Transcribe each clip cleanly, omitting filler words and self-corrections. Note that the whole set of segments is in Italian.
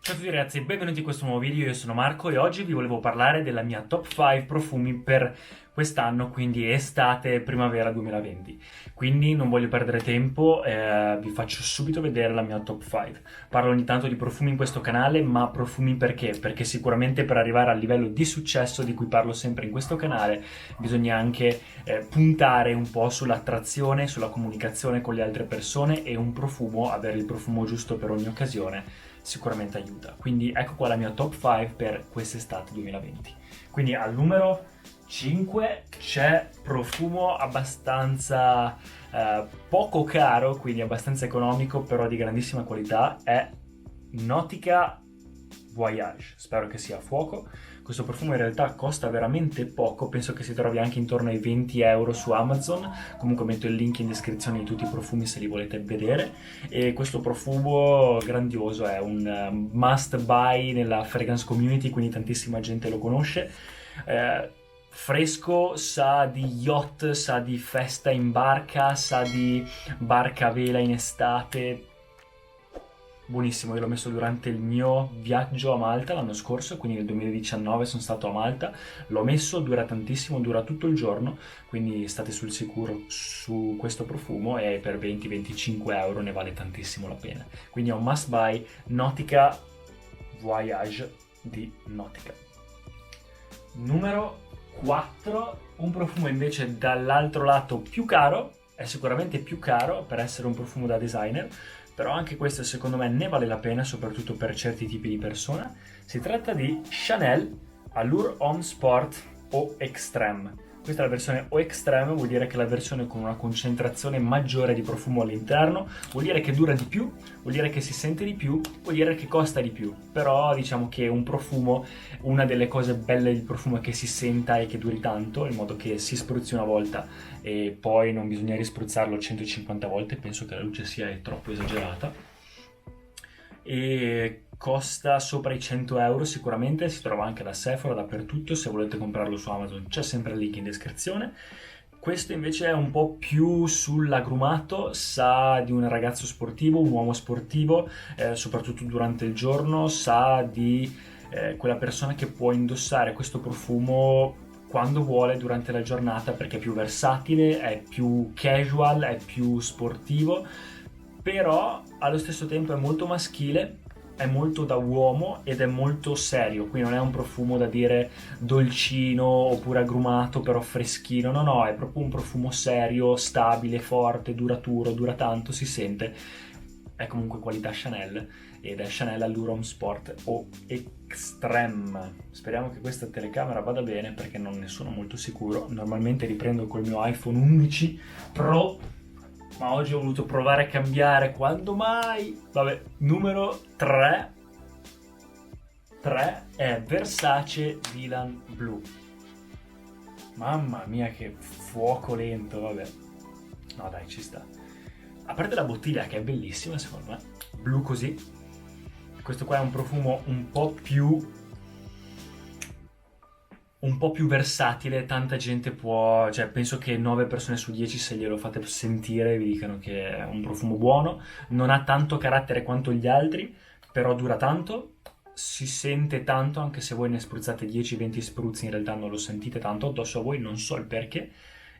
Ciao a tutti ragazzi, benvenuti in questo nuovo video, io sono Marco e oggi vi volevo parlare della mia top 5 profumi per quest'anno, quindi estate-primavera 2020. Quindi non voglio perdere tempo, vi faccio subito vedere la mia top 5. Parlo ogni tanto di profumi in questo canale, ma profumi perché? Perché sicuramente per arrivare al livello di successo di cui parlo sempre in questo canale bisogna anche puntare un po' sull'attrazione, sulla comunicazione con le altre persone e un profumo, avere il profumo giusto per ogni occasione sicuramente aiuta. Quindi ecco qua la mia top 5 per quest'estate 2020. Quindi al numero 5 c'è profumo abbastanza poco caro, quindi abbastanza economico, però di grandissima qualità, è Nautica Voyage. Spero che sia a fuoco. Questo profumo in realtà costa veramente poco, penso che si trovi anche intorno ai 20 euro su Amazon. Comunque metto il link in descrizione di tutti i profumi se li volete vedere. E questo profumo grandioso è un must buy nella fragrance community, quindi tantissima gente lo conosce. Fresco, sa di yacht, sa di festa in barca, sa di barca a vela in estate. Buonissimo, io l'ho messo durante il mio viaggio a Malta l'anno scorso, quindi nel 2019 sono stato a Malta, l'ho messo, dura tantissimo, dura tutto il giorno, quindi state sul sicuro su questo profumo e per 20-25 euro ne vale tantissimo la pena. Quindi è un must buy Nautica Voyage di Nautica. Numero 4, un profumo invece dall'altro lato più caro, è sicuramente più caro per essere un profumo da designer, però anche questo secondo me ne vale la pena, soprattutto per certi tipi di persona. Si tratta di Chanel Allure Homme Sport Eau Extreme. Questa è la versione Eau Extreme, vuol dire che è la versione con una concentrazione maggiore di profumo all'interno, vuol dire che dura di più, vuol dire che si sente di più, vuol dire che costa di più. Però diciamo che un profumo, una delle cose belle del profumo è che si senta e che duri tanto, in modo che si spruzzi una volta e poi non bisogna rispruzzarlo 150 volte, penso che la luce sia troppo esagerata. E costa sopra i 100 euro sicuramente, si trova anche da Sephora dappertutto, se volete comprarlo su Amazon c'è sempre il link in descrizione. Questo invece è un po' più sull'agrumato, sa di un ragazzo sportivo, un uomo sportivo, soprattutto durante il giorno, sa di quella persona che può indossare questo profumo quando vuole durante la giornata, perché è più versatile, è più casual, è più sportivo, però allo stesso tempo è molto maschile, è molto da uomo ed è molto serio, quindi non è un profumo da dire dolcino oppure agrumato però freschino, no, è proprio un profumo serio, stabile, forte, duraturo, dura tanto, si sente. È comunque qualità Chanel ed è Chanel Allure Homme Sport Eau Extreme. Speriamo che questa telecamera vada bene perché non ne sono molto sicuro. Normalmente riprendo col mio iPhone 11 Pro, ma oggi ho voluto provare a cambiare, quando mai? Vabbè, numero 3 è Versace Dylan Blue. Mamma mia che fuoco lento, vabbè. No dai, ci sta. A parte la bottiglia che è bellissima secondo me, blu così. Questo qua è un profumo un po' più versatile, tanta gente può, cioè penso che 9 persone su 10 se glielo fate sentire vi dicano che è un profumo buono, non ha tanto carattere quanto gli altri, però dura tanto, si sente tanto anche se voi ne spruzzate 10-20 spruzzi, in realtà non lo sentite tanto addosso a voi, non so il perché,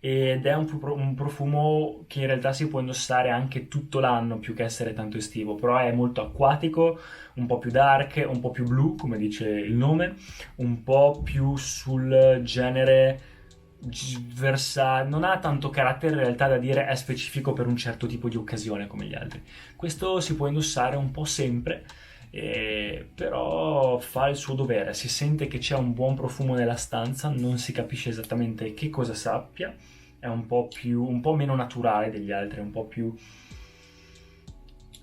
ed è un profumo che in realtà si può indossare anche tutto l'anno più che essere tanto estivo, però è molto acquatico, un po' più dark, un po' più blu come dice il nome, un po' più sul genere non ha tanto carattere in realtà da dire è specifico per un certo tipo di occasione come gli altri. Questo si può indossare un po' sempre, però fa il suo dovere, si sente che c'è un buon profumo nella stanza, non si capisce esattamente che cosa sappia, è un po' meno naturale degli altri, un po' più,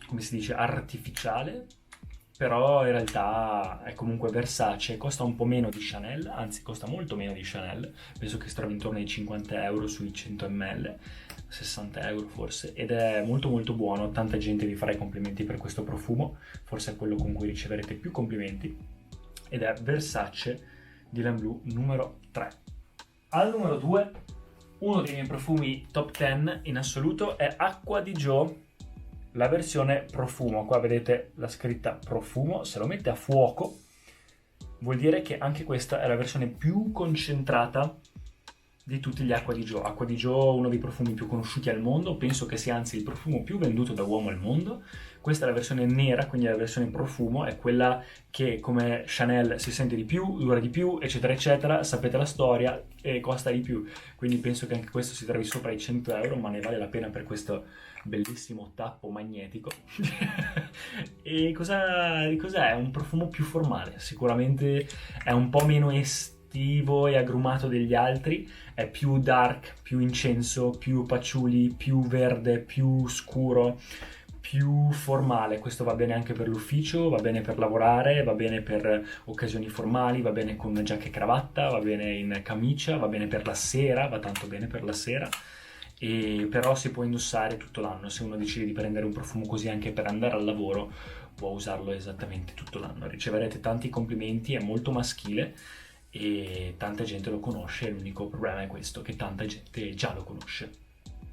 come si dice, artificiale, però in realtà è comunque Versace, costa un po' meno di Chanel, anzi costa molto meno di Chanel, penso che si trovi intorno ai 50 euro sui 100 ml, 60 euro forse, ed è molto molto buono, tanta gente vi farà i complimenti per questo profumo, forse è quello con cui riceverete più complimenti, ed è Versace Dylan Blue numero 3. Al numero 2, uno dei miei profumi top 10 in assoluto è Acqua di Gio la versione profumo. Qua vedete la scritta profumo, se lo mette a fuoco vuol dire che anche questa è la versione più concentrata di tutti gli Acqua di Gio. Acqua di Gio, uno dei profumi più conosciuti al mondo, penso che sia anzi il profumo più venduto da uomo al mondo. Questa è la versione nera, quindi la versione profumo, è quella che come Chanel si sente di più, dura di più, eccetera eccetera, sapete la storia, e costa di più. Quindi penso che anche questo si trovi sopra i 100 euro, ma ne vale la pena per questo bellissimo tappo magnetico. E cos'è? È un profumo più formale, sicuramente è un po' meno estivo e agrumato degli altri, è più dark, più incenso, più patchouli, più verde, più scuro, più formale. Questo va bene anche per l'ufficio, va bene per lavorare, va bene per occasioni formali, va bene con giacca e cravatta, va bene in camicia, va bene per la sera, va tanto bene per la sera. E però si può indossare tutto l'anno. Se uno decide di prendere un profumo così anche per andare al lavoro, può usarlo esattamente tutto l'anno. Riceverete tanti complimenti, è molto maschile e tanta gente lo conosce. L'unico problema è questo, che tanta gente già lo conosce.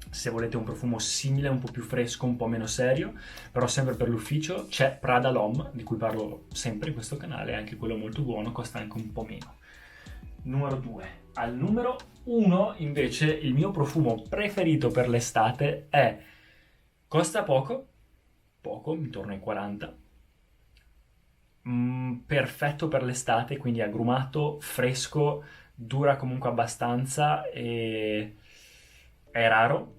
Se volete un profumo simile, un po' più fresco, un po' meno serio, però sempre per l'ufficio, c'è Prada L'Homme, di cui parlo sempre in questo canale, anche quello molto buono, costa anche un po' meno. Numero 2. Al numero 1 invece il mio profumo preferito per l'estate è, costa poco, intorno ai 40, perfetto per l'estate, quindi agrumato, fresco, dura comunque abbastanza e è raro.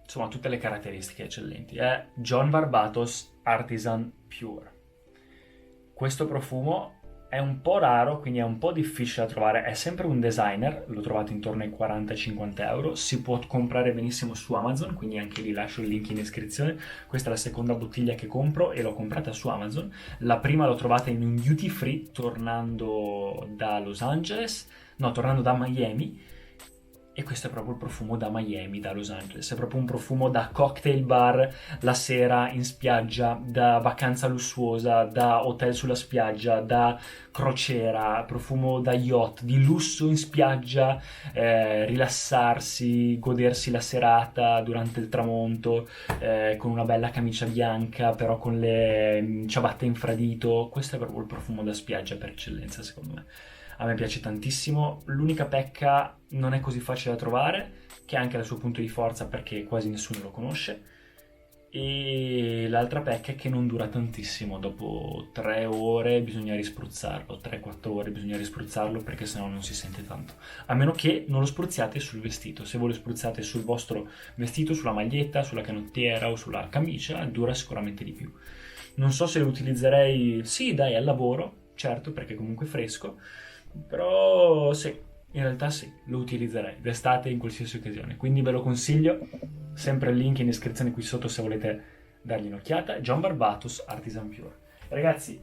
Insomma, tutte le caratteristiche eccellenti. È John Varvatos Artisan Pure. Questo profumo è un po' raro, quindi è un po' difficile da trovare. È sempre un designer, lo trovate intorno ai 40-50 euro. Si può comprare benissimo su Amazon, quindi anche lì lascio il link in descrizione. Questa è la seconda bottiglia che compro e l'ho comprata su Amazon. La prima l'ho trovata in un duty free tornando da Miami. E questo è proprio il profumo da Miami, da Los Angeles. È proprio un profumo da cocktail bar la sera in spiaggia, da vacanza lussuosa, da hotel sulla spiaggia, da crociera, profumo da yacht, di lusso in spiaggia, rilassarsi, godersi la serata durante il tramonto, con una bella camicia bianca, però con le ciabatte infradito. Questo è proprio il profumo da spiaggia per eccellenza, secondo me. A me piace tantissimo, l'unica pecca non è così facile da trovare, che è anche il suo punto di forza perché quasi nessuno lo conosce, e l'altra pecca è che non dura tantissimo, dopo 3 ore bisogna rispruzzarlo, 3-4 ore bisogna rispruzzarlo perché sennò non si sente tanto, a meno che non lo spruzziate sul vestito. Se voi lo spruzzate sul vostro vestito, sulla maglietta, sulla canottiera o sulla camicia, dura sicuramente di più. Non so se lo utilizzerei, sì dai, al lavoro, certo, perché comunque è fresco, però sì, in realtà sì, lo utilizzerei d'estate in qualsiasi occasione, quindi ve lo consiglio. Sempre il link in descrizione qui sotto se volete dargli un'occhiata. John Varvatos Artisan Pure. Ragazzi,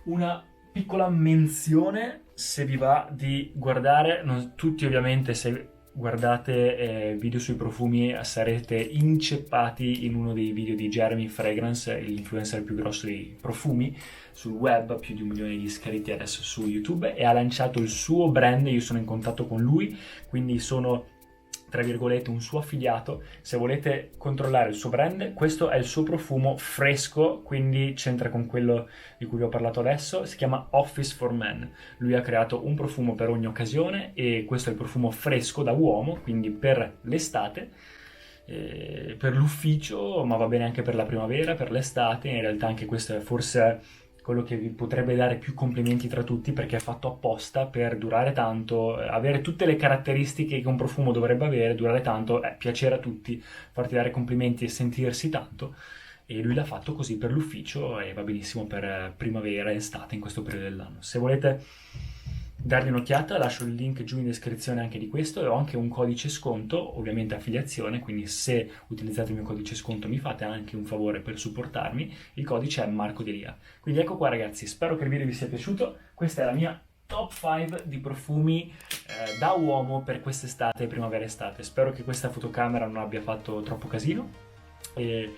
una piccola menzione se vi va di guardare, non tutti ovviamente, se guardate video sui profumi sarete inceppati in uno dei video di Jeremy Fragrance, l'influencer più grosso dei profumi sul web, più di 1 milione di iscritti adesso su YouTube, e ha lanciato il suo brand. Io sono in contatto con lui, quindi sono tra virgolette un suo affiliato. Se volete controllare il suo brand, questo è il suo profumo fresco, quindi c'entra con quello di cui vi ho parlato adesso. Si chiama Office for Men. Lui ha creato un profumo per ogni occasione e questo è il profumo fresco da uomo, quindi per l'estate, per l'ufficio, ma va bene anche per la primavera, per l'estate. In realtà anche questo è forse quello che vi potrebbe dare più complimenti tra tutti, perché è fatto apposta per durare tanto, avere tutte le caratteristiche che un profumo dovrebbe avere, durare tanto, piacere a tutti, farti dare complimenti e sentirsi tanto. E lui l'ha fatto così per l'ufficio e va benissimo per primavera e estate in questo periodo dell'anno. Se volete dargli un'occhiata, lascio il link giù in descrizione anche di questo, e ho anche un codice sconto, ovviamente affiliazione, quindi se utilizzate il mio codice sconto mi fate anche un favore per supportarmi. Il codice è Marco Delia. Quindi ecco qua ragazzi, spero che il video vi sia piaciuto. Questa è la mia top 5 di profumi da uomo per quest'estate, primavera-estate. Spero che questa fotocamera non abbia fatto troppo casino. E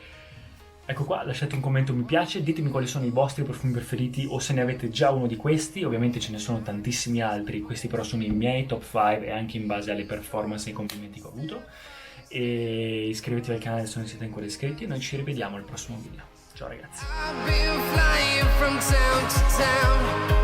ecco qua, lasciate un commento mi piace, ditemi quali sono i vostri profumi preferiti o se ne avete già uno di questi. Ovviamente ce ne sono tantissimi altri, questi però sono i miei top 5 e anche in base alle performance e ai complimenti che ho avuto. e iscrivetevi al canale se non siete ancora iscritti e noi ci rivediamo al prossimo video. Ciao ragazzi. I've been flying from town to town.